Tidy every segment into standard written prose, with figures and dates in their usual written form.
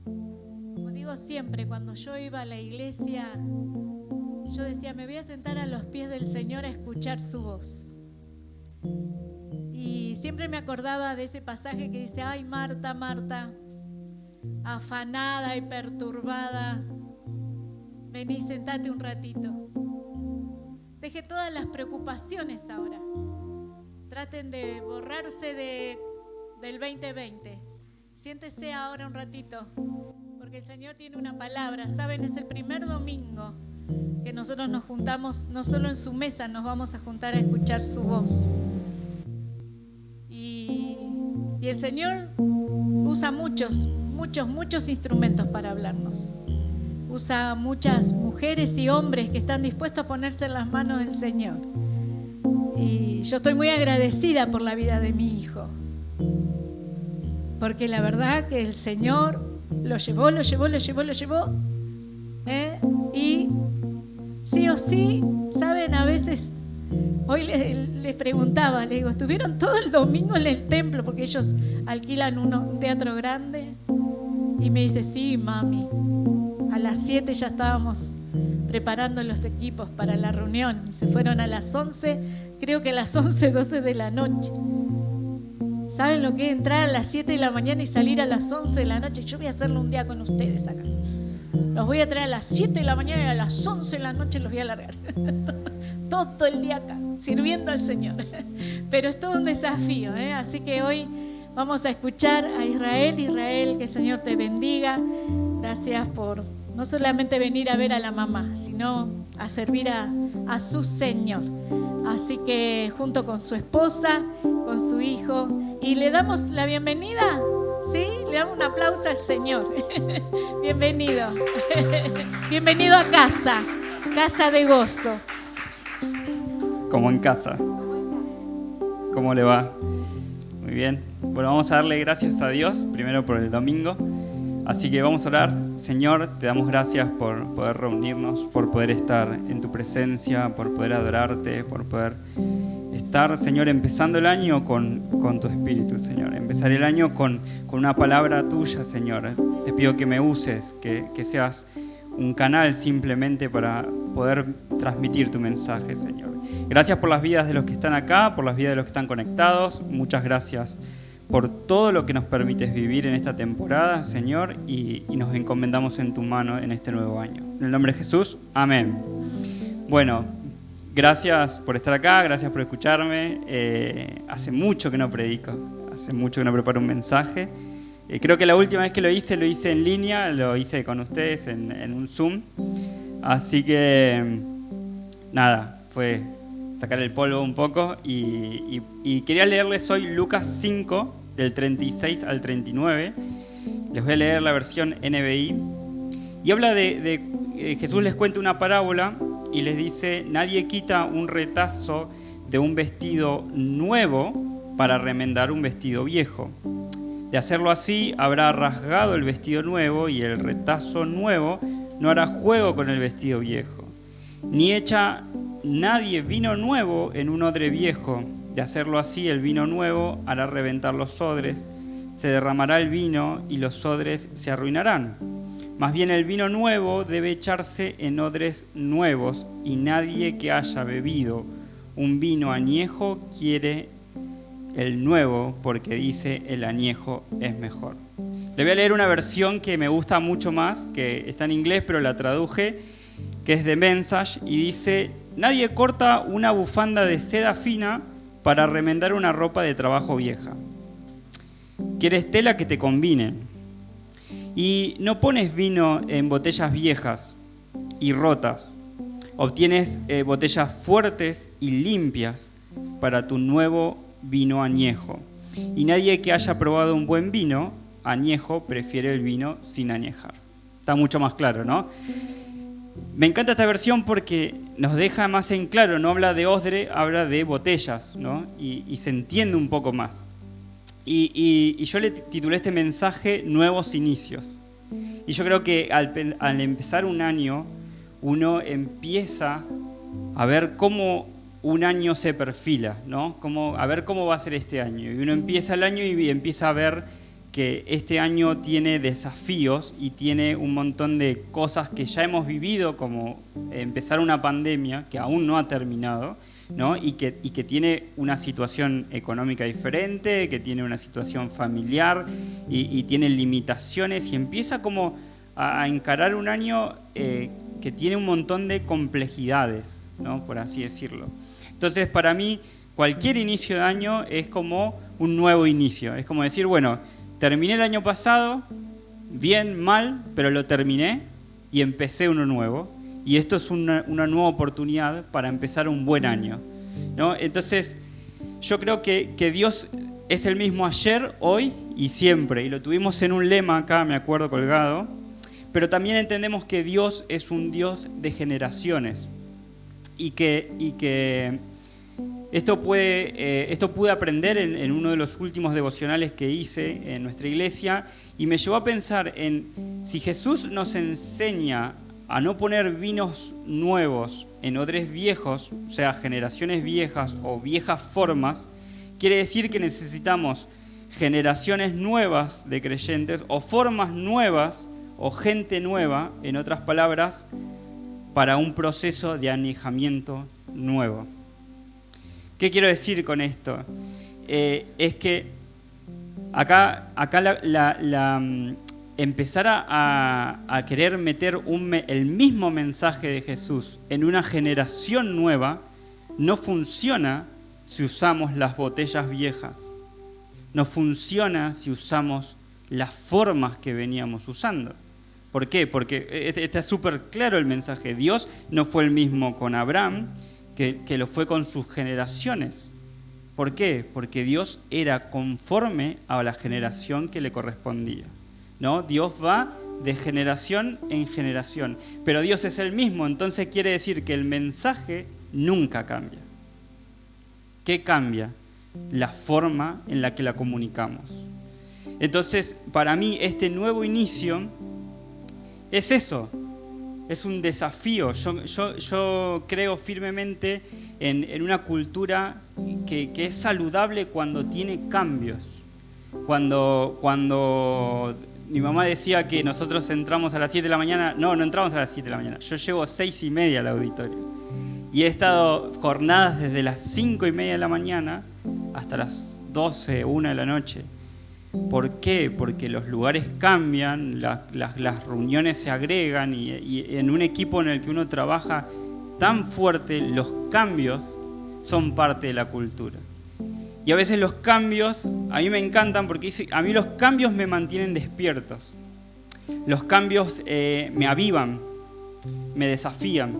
Como digo siempre, cuando yo iba a la iglesia, yo decía, me voy a sentar a los pies del Señor a escuchar su voz. Y siempre me acordaba de ese pasaje que dice, ay Marta, Marta, afanada y perturbada, vení, sentate un ratito. Deje todas las preocupaciones ahora. Traten de borrarse del 2020. Siéntese ahora un ratito, porque el Señor tiene una palabra. Saben, es el primer domingo que nosotros nos juntamos, no solo en su mesa, nos vamos a juntar a escuchar su voz. Y el Señor usa muchos instrumentos para hablarnos. Usa muchas mujeres y hombres que están dispuestos a ponerse en las manos del Señor. Y yo estoy muy agradecida por la vida de mi hijo, porque la verdad que el Señor lo llevó, y sí o sí, saben, a veces, hoy les preguntaba, les digo, ¿estuvieron todo el domingo en el templo? Porque ellos alquilan un teatro grande, y me dice, sí, mami, a las 7 ya estábamos preparando los equipos para la reunión, y se fueron a las 11, creo que a las 11:12 de la noche. ¿Saben lo que es entrar a las 7 de la mañana y salir a las 11 de la noche? Yo voy a hacerlo un día con ustedes acá. Los voy a traer a las 7 de la mañana y a las 11 de la noche los voy a largar. Todo el día acá, sirviendo al Señor. Pero es todo un desafío, ¿eh? Así que hoy vamos a escuchar a Israel. Israel, que el Señor te bendiga. Gracias por no solamente venir a ver a la mamá, sino a servir a su Señor. Así que junto con su esposa, con su hijo, y le damos la bienvenida, ¿sí? Le damos un aplauso al Señor. Bienvenido. Bienvenido a casa de gozo. Como en casa. ¿Cómo le va? Muy bien. Bueno, vamos a darle gracias a Dios, primero por el domingo. Así que vamos a orar. Señor, te damos gracias por poder reunirnos, por poder estar en tu presencia, por poder adorarte, por poder estar, Señor, empezando el año con tu Espíritu, Señor. Empezar el año con una palabra tuya, Señor. Te pido que me uses, que seas un canal simplemente para poder transmitir tu mensaje, Señor. Gracias por las vidas de los que están acá, por las vidas de los que están conectados. Muchas gracias por todo lo que nos permites vivir en esta temporada, Señor, y nos encomendamos en tu mano en este nuevo año. En el nombre de Jesús, amén. Bueno, gracias por estar acá, gracias por escucharme. Hace mucho que no predico, hace mucho que no preparo un mensaje. Creo que la última vez que lo hice en línea, lo hice con ustedes en un Zoom. Así que, nada, fue sacar el polvo un poco y quería leerles hoy Lucas 5, del 36 al 39. Les voy a leer la versión NBI. Y habla de Jesús les cuenta una parábola y les dice, nadie quita un retazo de un vestido nuevo para remendar un vestido viejo. De hacerlo así, habrá rasgado el vestido nuevo y el retazo nuevo no hará juego con el vestido viejo. Ni echa nadie vino nuevo en un odre viejo. De hacerlo así, el vino nuevo hará reventar los odres, se derramará el vino y los odres se arruinarán. Más bien el vino nuevo debe echarse en odres nuevos, y nadie que haya bebido un vino añejo quiere el nuevo, porque dice el añejo es mejor. Le voy a leer una versión que me gusta mucho más, que está en inglés pero la traduje, que es de Message, y dice: nadie corta una bufanda de seda fina para remendar una ropa de trabajo vieja. Quieres tela que te combine. Y no pones vino en botellas viejas y rotas. Obtienes botellas fuertes y limpias para tu nuevo vino añejo. Y nadie que haya probado un buen vino añejo prefiere el vino sin añejar. Está mucho más claro, ¿no? Me encanta esta versión porque nos deja más en claro, no habla de odre, habla de botellas, ¿no? Y se entiende un poco más. Y yo le titulé este mensaje Nuevos Inicios. Y yo creo que al empezar un año, uno empieza a ver cómo un año se perfila, ¿no? A ver cómo va a ser este año. Y uno empieza el año y empieza a ver que este año tiene desafíos y tiene un montón de cosas que ya hemos vivido, como empezar una pandemia que aún no ha terminado, ¿no? y que tiene una situación económica diferente, que tiene una situación familiar y tiene limitaciones, y empieza como a encarar un año que tiene un montón de complejidades, ¿no? Por así decirlo. Entonces, para mí, cualquier inicio de año es como un nuevo inicio. Es como decir, bueno, terminé el año pasado, bien, mal, pero lo terminé y empecé uno nuevo. Y esto es una nueva oportunidad para empezar un buen año, ¿no? Entonces, yo creo que Dios es el mismo ayer, hoy y siempre. Y lo tuvimos en un lema acá, me acuerdo, colgado. Pero también entendemos que Dios es un Dios de generaciones. Y que esto pude aprender en uno de los últimos devocionales que hice en nuestra iglesia, y me llevó a pensar en si Jesús nos enseña a no poner vinos nuevos en odres viejos, o sea, generaciones viejas o viejas formas, quiere decir que necesitamos generaciones nuevas de creyentes o formas nuevas o gente nueva, en otras palabras, para un proceso de añejamiento nuevo. ¿Qué quiero decir con esto? Es que acá empezar a querer meter el mismo mensaje de Jesús en una generación nueva no funciona si usamos las botellas viejas. No funciona si usamos las formas que veníamos usando. ¿Por qué? Porque está súper claro el mensaje. Dios no fue el mismo con Abraham que lo fue con sus generaciones. ¿Por qué? Porque Dios era conforme a la generación que le correspondía, ¿no? Dios va de generación en generación, pero Dios es el mismo, entonces quiere decir que el mensaje nunca cambia. ¿Qué cambia? La forma en la que la comunicamos. Entonces, para mí, este nuevo inicio es eso. Es un desafío. Yo creo firmemente en una cultura que es saludable cuando tiene cambios. Cuando mi mamá decía que nosotros entramos a las 7 de la mañana, no entramos a las 7 de la mañana. Yo llego a 6:30 al auditorio. Y he estado jornadas desde las 5:30 de la mañana hasta las 12, 1 de la noche. ¿Por qué? Porque los lugares cambian, las reuniones se agregan y en un equipo en el que uno trabaja tan fuerte, los cambios son parte de la cultura. Y a veces los cambios, a mí me encantan porque a mí los cambios me mantienen despiertos. Los cambios me avivan, me desafían.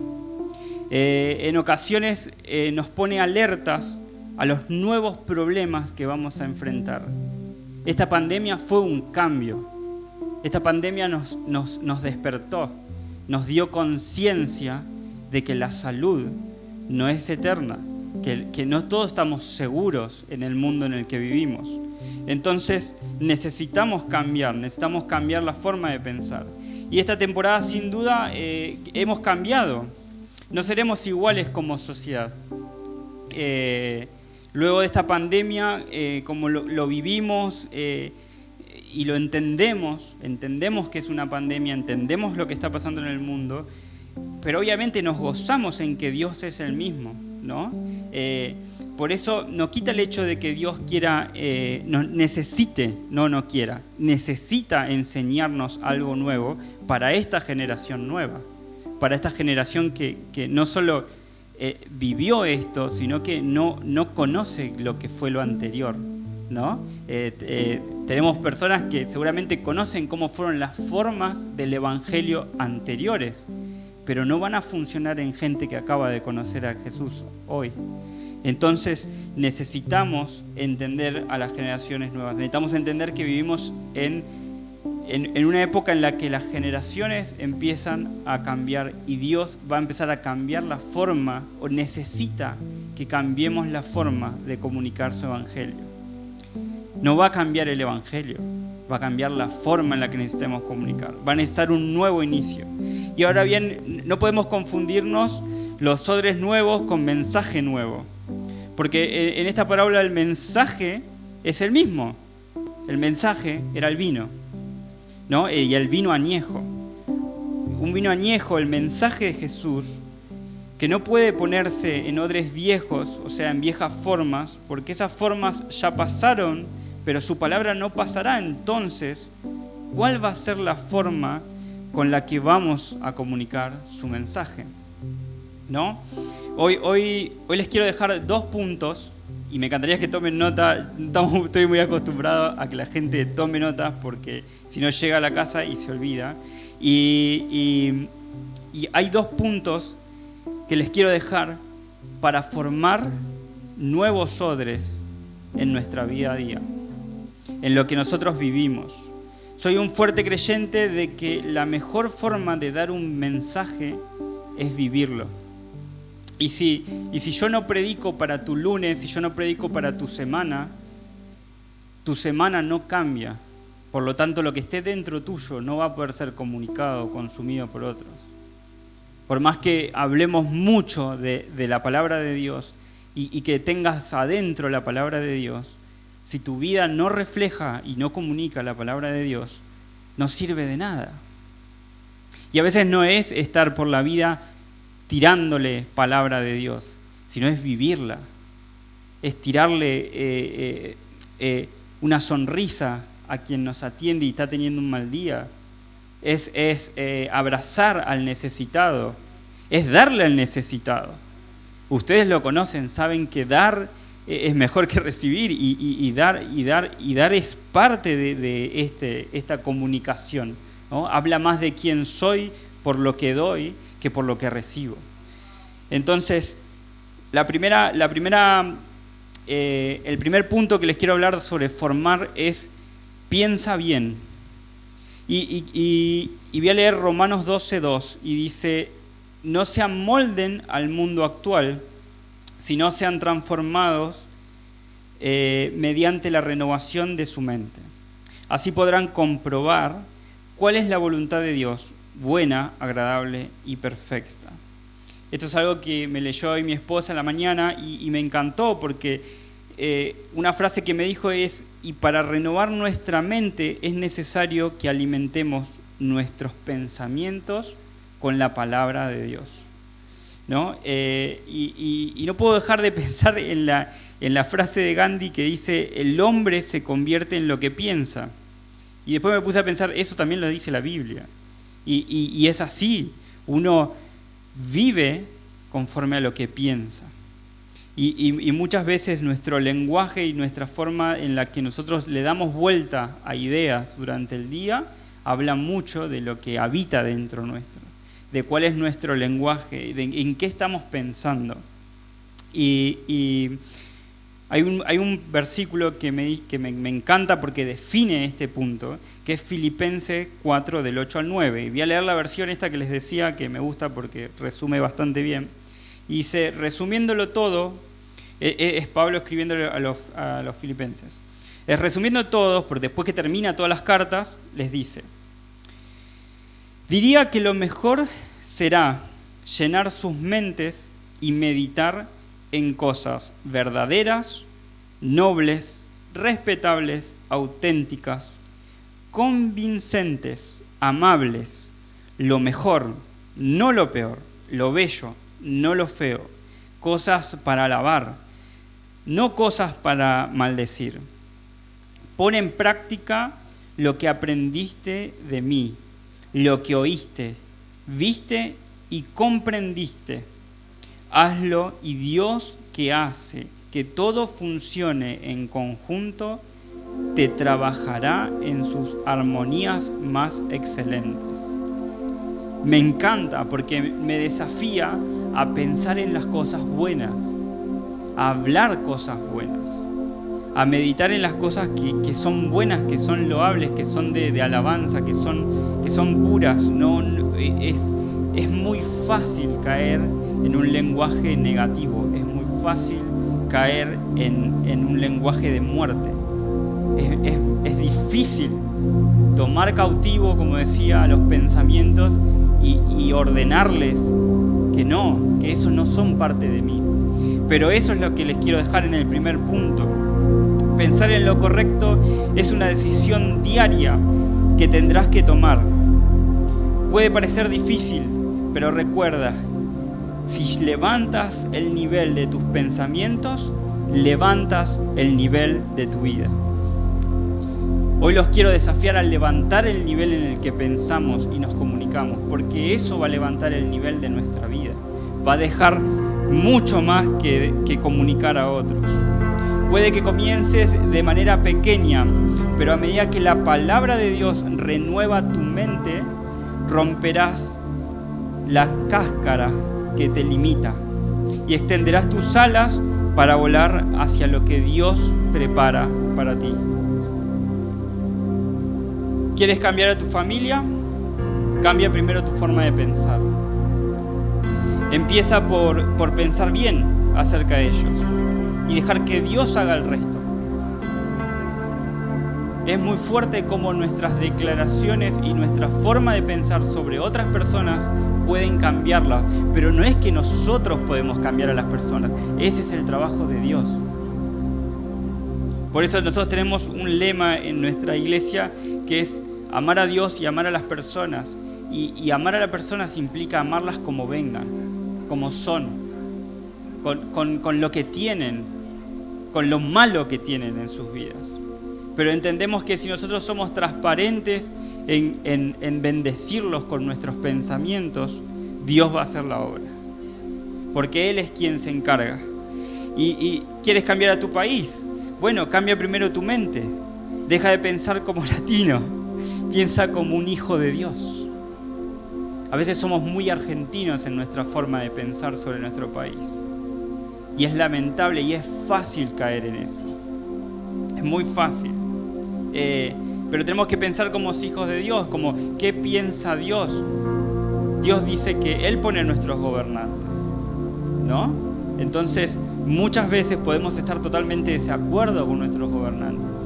En ocasiones nos pone alertas a los nuevos problemas que vamos a enfrentar. Esta pandemia fue un cambio. Esta pandemia nos despertó, nos dio conciencia de que la salud no es eterna, que no todos estamos seguros en el mundo en el que vivimos. Entonces necesitamos cambiar la forma de pensar. Y esta temporada sin duda hemos cambiado. No seremos iguales como sociedad. Luego de esta pandemia, como lo vivimos y lo entendemos que es una pandemia, entendemos lo que está pasando en el mundo, pero obviamente nos gozamos en que Dios es el mismo, ¿no? Por eso no quita el hecho de que Dios quiera, necesita enseñarnos algo nuevo para esta generación nueva, para esta generación que no solo vivió esto, sino que no conoce lo que fue lo anterior, ¿no? Tenemos personas que seguramente conocen cómo fueron las formas del evangelio anteriores, pero no van a funcionar en gente que acaba de conocer a Jesús hoy. Entonces necesitamos entender a las generaciones nuevas, necesitamos entender que vivimos en una época en la que las generaciones empiezan a cambiar y Dios va a empezar a cambiar la forma, o necesita que cambiemos la forma de comunicar su evangelio. No va a cambiar el evangelio, va a cambiar la forma en la que necesitamos comunicar. Va a necesitar un nuevo inicio. Y ahora bien, no podemos confundirnos los odres nuevos con mensaje nuevo. Porque en esta parábola el mensaje es el mismo. El mensaje era el vino, ¿no? Y el vino añejo. Un vino añejo, el mensaje de Jesús, que no puede ponerse en odres viejos, o sea, en viejas formas, porque esas formas ya pasaron, pero su palabra no pasará. Entonces, ¿cuál va a ser la forma con la que vamos a comunicar su mensaje? ¿No? Hoy les quiero dejar 2 puntos, y me encantaría que tomen nota. Estoy muy acostumbrado a que la gente tome notas, porque si no llega a la casa y se olvida. Y hay 2 puntos que les quiero dejar para formar nuevos odres en nuestra vida a día, en lo que nosotros vivimos. Soy un fuerte creyente de que la mejor forma de dar un mensaje es vivirlo. Y si yo no predico para tu lunes, si yo no predico para tu semana no cambia. Por lo tanto, lo que esté dentro tuyo no va a poder ser comunicado o consumido por otros. Por más que hablemos mucho de la palabra de Dios y que tengas adentro la palabra de Dios, si tu vida no refleja y no comunica la palabra de Dios, no sirve de nada. Y a veces no es estar por la vida tirándole palabra de Dios, sino es vivirla. Es tirarle una sonrisa a quien nos atiende y está teniendo un mal día. Es abrazar al necesitado. Es darle al necesitado. Ustedes lo conocen, saben que dar es mejor que recibir, y dar es parte de esta comunicación, ¿no? Habla más de quién soy por lo que doy que por lo que recibo. Entonces, el primer punto que les quiero hablar sobre formar es: piensa bien. Y voy a leer Romanos 12:2, y dice: no se amolden al mundo actual, sino sean transformados mediante la renovación de su mente. Así podrán comprobar cuál es la voluntad de Dios, buena, agradable y perfecta. Esto es algo que me leyó hoy mi esposa en la mañana y me encantó, porque una frase que me dijo es: y para renovar nuestra mente es necesario que alimentemos nuestros pensamientos con la palabra de Dios, ¿no? Y no puedo dejar de pensar en la frase de Gandhi que dice: el hombre se convierte en lo que piensa. Y después me puse a pensar, eso también lo dice la Biblia. Y es así, uno vive conforme a lo que piensa. Y muchas veces nuestro lenguaje y nuestra forma en la que nosotros le damos vuelta a ideas durante el día habla mucho de lo que habita dentro nuestro, de cuál es nuestro lenguaje, en qué estamos pensando. Y hay un versículo que me encanta porque define este punto, que es Filipenses 4, del 8 al 9. Y voy a leer la versión esta que les decía, que me gusta porque resume bastante bien. Y dice, resumiéndolo todo, es Pablo escribiéndole a los filipenses. Resumiendo todo, porque después que termina todas las cartas, les dice: diría que lo mejor será llenar sus mentes y meditar en cosas verdaderas, nobles, respetables, auténticas, convincentes, amables, lo mejor, no lo peor, lo bello, no lo feo, cosas para alabar, no cosas para maldecir. Pon en práctica lo que aprendiste de mí, lo que oíste, viste y comprendiste. Hazlo, y Dios, que hace que todo funcione en conjunto, te trabajará en sus armonías más excelentes. Me encanta porque me desafía a pensar en las cosas buenas, a hablar cosas buenas, a meditar en las cosas que son buenas, que son loables, que son de alabanza, que son puras. Es muy fácil caer en un lenguaje negativo, es muy fácil caer en un lenguaje de muerte. Es difícil tomar cautivo, como decía, a los pensamientos y ordenarles que esos no son parte de mí. Pero eso es lo que les quiero dejar en el primer punto. Pensar en lo correcto es una decisión diaria que tendrás que tomar. Puede parecer difícil, pero recuerda, si levantas el nivel de tus pensamientos, levantas el nivel de tu vida. Hoy los quiero desafiar a levantar el nivel en el que pensamos y nos comunicamos, porque eso va a levantar el nivel de nuestra vida. Va a dejar mucho más que comunicar a otros. Puede que comiences de manera pequeña, pero a medida que la palabra de Dios renueva tu mente, romperás la cáscara que te limita y extenderás tus alas para volar hacia lo que Dios prepara para ti. ¿Quieres cambiar a tu familia? Cambia primero tu forma de pensar. Empieza por pensar bien acerca de ellos y dejar que Dios haga el resto. Es muy fuerte cómo nuestras declaraciones y nuestra forma de pensar sobre otras personas pueden cambiarlas, pero no es que nosotros podemos cambiar a las personas, ese es el trabajo de Dios. Por eso nosotros tenemos un lema en nuestra iglesia que es amar a Dios y amar a las personas. Y amar a las personas implica amarlas como vengan, como son, con lo que tienen, con lo malo que tienen en sus vidas. Pero entendemos que si nosotros somos transparentes en bendecirlos con nuestros pensamientos, Dios va a hacer la obra. Porque Él es quien se encarga. ¿Y quieres cambiar a tu país? Bueno, cambia primero tu mente. Deja de pensar como latino. Piensa como un hijo de Dios. A veces somos muy argentinos en nuestra forma de pensar sobre nuestro país. Y es lamentable y es fácil caer en eso. Es muy fácil. Pero tenemos que pensar como hijos de Dios, como ¿qué piensa Dios? Dios dice que Él pone a nuestros gobernantes, ¿no? Entonces, muchas veces podemos estar totalmente de desacuerdo con nuestros gobernantes,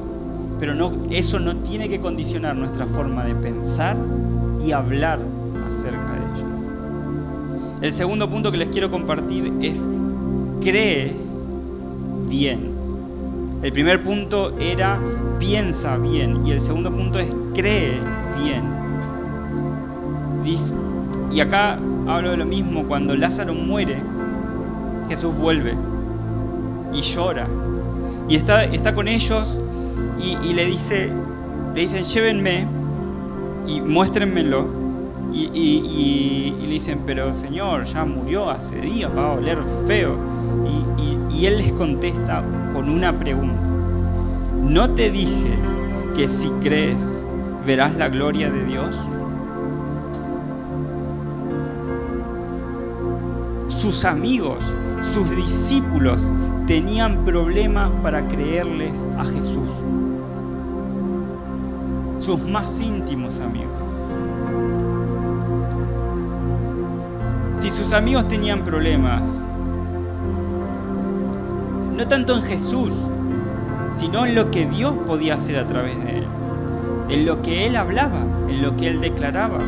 pero eso no tiene que condicionar nuestra forma de pensar y hablar acerca de ellos. El segundo punto que les quiero compartir es cree bien. El primer punto era piensa bien y el segundo punto es cree bien. Dice, y acá hablo de lo mismo, cuando Lázaro muere, Jesús vuelve y llora y está con ellos y le dicen llévenme y muéstrenmelo y le dicen, pero Señor, ya murió hace días, va a oler feo. Y Él les contesta con una pregunta: ¿no te dije que si crees verás la gloria de Dios? Sus amigos, sus discípulos tenían problemas para creerles a Jesús. Sus más íntimos amigos. Si sus amigos tenían problemas, no tanto en Jesús, sino en lo que Dios podía hacer a través de Él, en lo que Él hablaba, en lo que Él declaraba.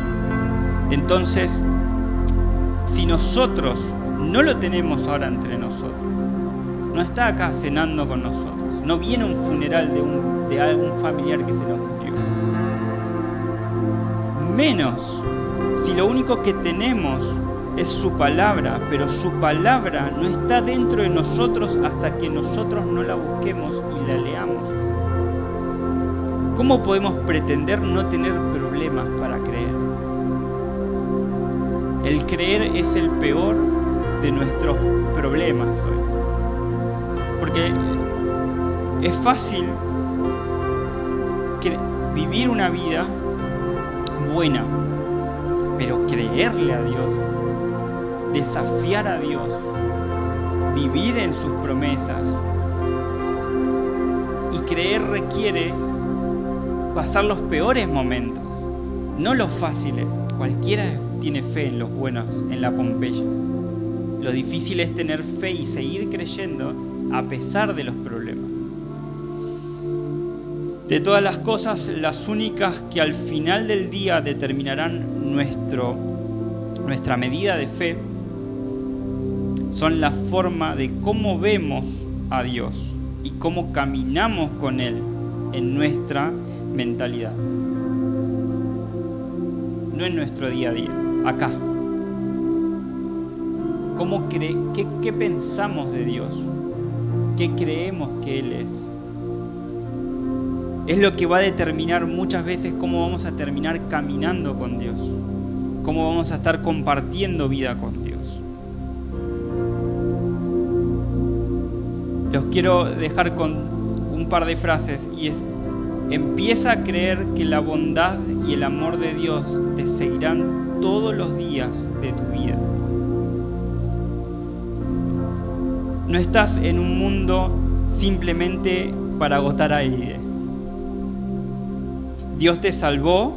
Entonces, si nosotros no lo tenemos ahora entre nosotros, no está acá cenando con nosotros, no viene a un funeral de algún familiar que se nos murió, menos si lo único que tenemos es su palabra, pero su palabra no está dentro de nosotros hasta que nosotros no la busquemos y la leamos. ¿Cómo podemos pretender no tener problemas para creer? El creer es el peor de nuestros problemas hoy. Porque es fácil vivir una vida buena, pero creerle a Dios, desafiar a Dios, vivir en sus promesas. Y creer requiere pasar los peores momentos, no los fáciles. Cualquiera tiene fe en los buenos, en la Pompeya. Lo difícil es tener fe y seguir creyendo a pesar de los problemas. De todas las cosas, las únicas que al final del día determinarán nuestra medida de fe son la forma de cómo vemos a Dios y cómo caminamos con Él en nuestra mentalidad. No en nuestro día a día, acá. ¿Qué pensamos de Dios? ¿Qué creemos que Él es? Es lo que va a determinar muchas veces cómo vamos a terminar caminando con Dios, cómo vamos a estar compartiendo vida con Dios. Los quiero dejar con un par de frases y es: empieza a creer que la bondad y el amor de Dios te seguirán todos los días de tu vida. No estás en un mundo simplemente para agotar aire. Dios te salvó,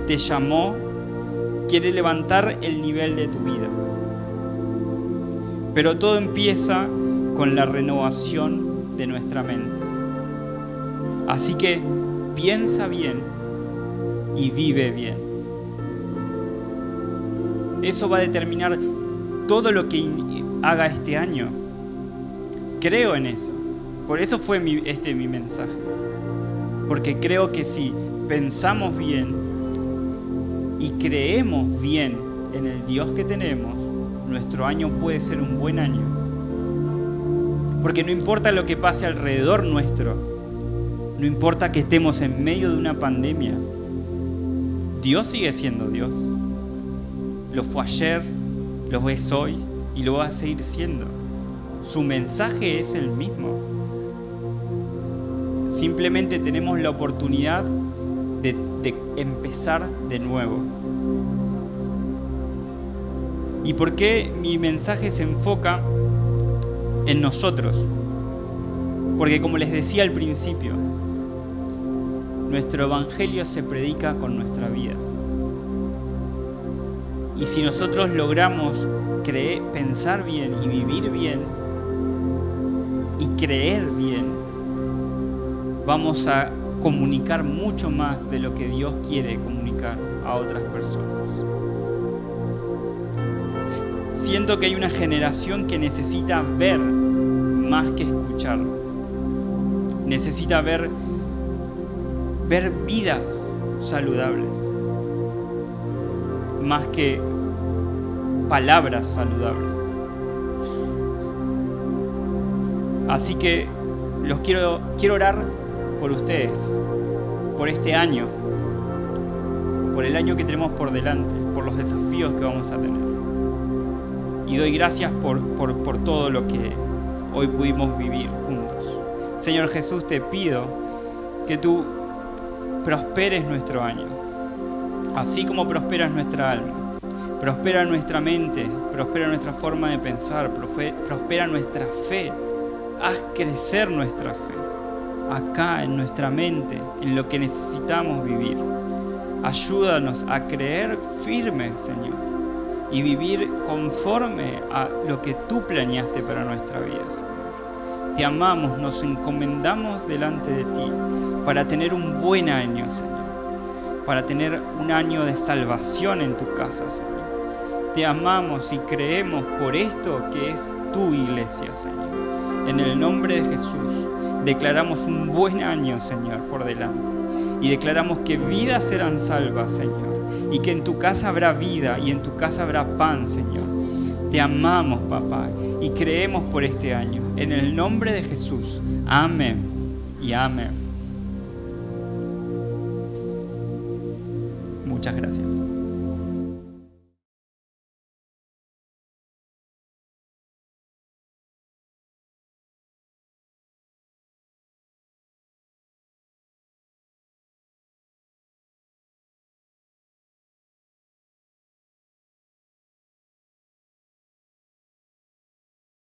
te llamó, quiere levantar el nivel de tu vida. Pero todo empieza con la renovación de nuestra mente. Así que piensa bien y vive bien. Eso va a determinar todo lo que haga este año. Creo en eso. Por eso fue mi mensaje. Porque creo que si pensamos bien y creemos bien en el Dios que tenemos, nuestro año puede ser un buen año. Porque no importa lo que pase alrededor nuestro, no importa que estemos en medio de una pandemia, Dios sigue siendo Dios. Lo fue ayer, lo es hoy y lo va a seguir siendo. Su mensaje es el mismo. Simplemente tenemos la oportunidad de empezar de nuevo. ¿Y por qué mi mensaje se enfoca en nosotros? Porque como les decía al principio, nuestro evangelio se predica con nuestra vida. Y si nosotros logramos pensar bien y vivir bien y creer bien, vamos a comunicar mucho más de lo que Dios quiere comunicar a otras personas. Siento que hay una generación que necesita ver más que escuchar. Necesita ver vidas saludables más que palabras saludables. Así que quiero orar por ustedes, por este año, por el año que tenemos por delante, por los desafíos que vamos a tener. Y doy gracias por todo lo que hoy pudimos vivir juntos. Señor Jesús, te pido que tú prosperes nuestro año, así como prosperas nuestra alma. Prospera nuestra mente, prospera nuestra forma de pensar, prospera nuestra fe. Haz crecer nuestra fe acá en nuestra mente, en lo que necesitamos vivir. Ayúdanos a creer firmes, Señor, y vivir conforme a lo que tú planeaste para nuestra vida, Señor. Te amamos, nos encomendamos delante de ti para tener un buen año, Señor, para tener un año de salvación en tu casa, Señor. Te amamos y creemos por esto que es tu iglesia, Señor. En el nombre de Jesús, declaramos un buen año, Señor, por delante. Y declaramos que vidas serán salvas, Señor. Y que en tu casa habrá vida y en tu casa habrá pan, Señor. Te amamos, papá, y creemos por este año. En el nombre de Jesús. Amén y amén. Muchas gracias.